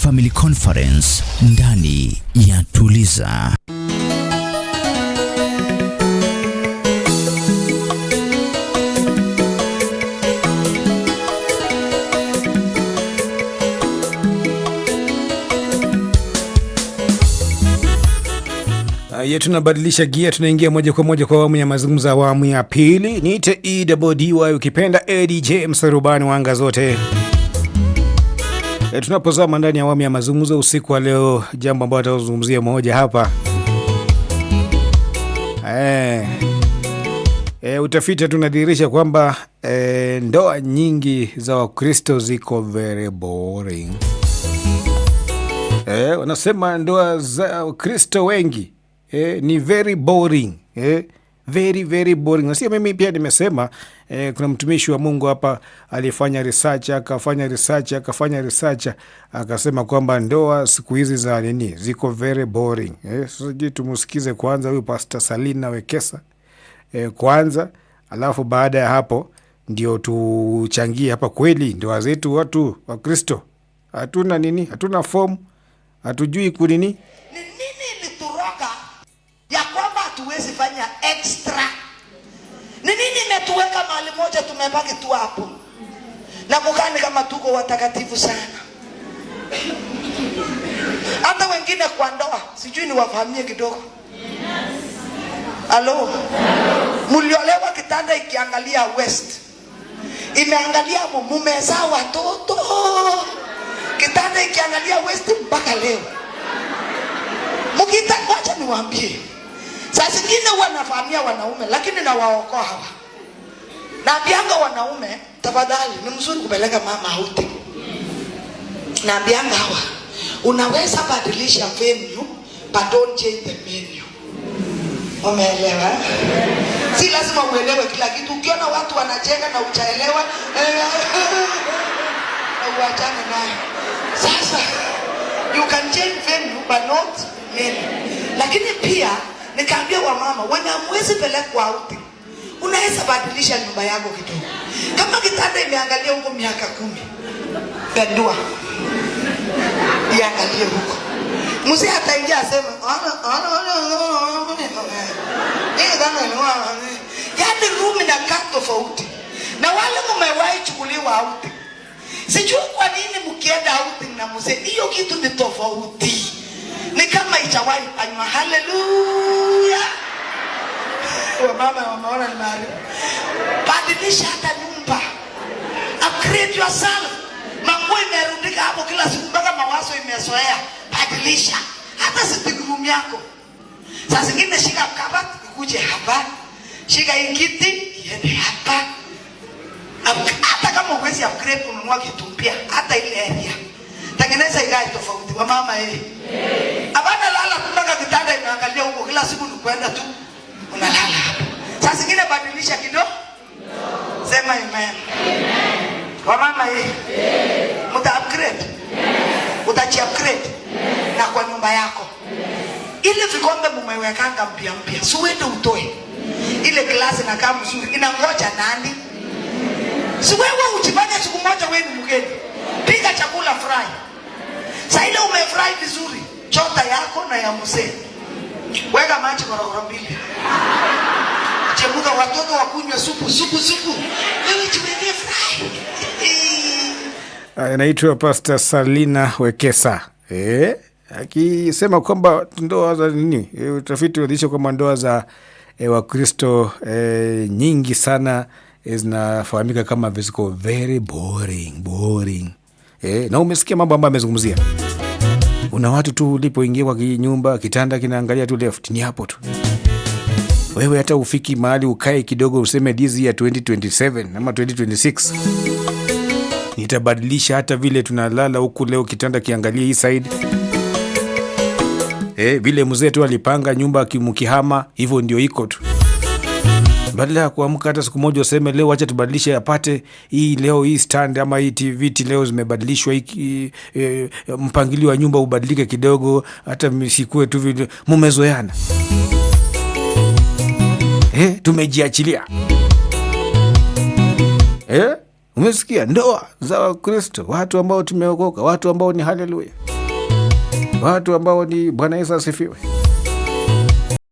Family Conference ndani ya Tuliza. Tunabadilisha gia, tunaingia moja kwa moja kwa awamu ya mazungumzo, awamu ya pili. Niite EWDY ukipenda ADJ msarubani wanga zote. Tunapozama ndani ya awamu ya mazungumzo usiku wa leo, jambo ambalo tutazungumzia moja hapa. Utafiti tunadhihirisha kwamba ndoa nyingi za Wakristo ziko very boring. Wanasema ndoa za Wakristo wengi ni very boring. Very very boring. Na sio mimi pia nimesema, kuna mtumishi wa Mungu hapa alifanya research, akasema kwamba ndoa siku hizi za nini ziko very boring. Sasa tumusikize kwanza huyu Pastor Salina Wekesa kwanza, alafu baada ya hapo ndio tuchangie hapa. Kweli ndoa zetu watu wa Kristo hatuna nini, hatuna form, hatujui kunini. Ni nini ilituroga ya kwamba hatuwezi fanya extra? Ni nini imetuweka mahali moja tumebaki tu hapo na kukani kama tuko watakatifu sana? Hata wengine kwa ndoa sijui ni wafahamie kidogo. Halo, muliolewa kitanda ikiangalia west, imeangalia mume zao watoto, kitanda ikiangalia west mpaka leo. Mukita, wacha niwaambie, saa zingine wanafahamia wanaume lakini na waokoa hawa. Naambianga wanaume, tafadhali ni mzuri kupeleka mama outing. Naambianga hawa, unaweza badilisha venue but don't change the menu. Umeelewa? Si lazima uelewe kila kitu. Ukiona watu wanacheka na uchaelewa, uachane nayo. Sasa you can change venue but not menu. Lakini pia nikaambia wamama, wenye hamwezi pelekwa outing, unaweza badilisha nyumba yako kidogo. Kama kitanda imeangalia huko miaka 10, pendua iangalie huko. Mzee ataingia aseme yaani room inakaa tofauti. Na wale mmewahi chukuliwa outing, sijui kwa nini mkienda outing na mzee, hiyo kitu ni tofauti, ni kama ichawahi fanywa. Haleluya. Wamama wameona ni mahali. Badilisha hata nyumba, upgrade yourself. Manguo imerundika hapo kila siku mpaka mawazo imezoea. Badilisha hata sitting room yako. Sasa zingine shika kabati ikuje hapa, shika ingiti iende hapa. Hata kama uwezi upgrade kununua kitu mpya, hata ile area tengeneza ikae tofauti. Wamama hapana lala mpaka kitanda inaangalia huko kila siku, ni kwenda tu unalala hapo. Sasa zingine badilisha kidogo. Sema amen. Wamama muta upgrade, utachi upgrade na kwa nyumba yako. Ile vikombe mumewekanga mpya, si uende utoe. Ile glasi na kama mzuri inangoja nani? Si wewe ujifanye siku moja wewe ni mgeni. Pika chakula fry. Sasa ile umefry vizuri, chota yako na ya mzee. Weka maji korokoro 2. Chemuka watoto wakunywe supu. Wewe jiweke fry. Anaitwa Pastor Salina Wekesa. Akisema kwamba ndoa za nini, utafiti unaonyesha kwamba ndoa za Wakristo nyingi sana zinafahamika kama ziko very boring. Na umesikia mambo ambayo amezungumzia. Una watu tu ulipoingia kwa nyumba, kitanda kinaangalia tu left, ni hapo tu. Wewe hata ufiki mahali ukae kidogo useme dizi ya 2027 ama 2026 nitabadilisha hata vile tunalala huku leo, kitanda kiangalia hii side. Vile mzee tu alipanga nyumba kimukihama, hivyo ndio iko tu. Badala ya kuamka hata siku moja useme leo acha tubadilishe, apate hii leo hii stand ama hii TV leo zimebadilishwa, mpangilio wa nyumba ubadilike kidogo, hata msikue tu vile mumezoeana. Tumejiachilia. Umesikia ndoa za Wakristo, watu ambao tumeokoka, watu ambao ni haleluya. watu ambao ni Bwana Yesu asifiwe.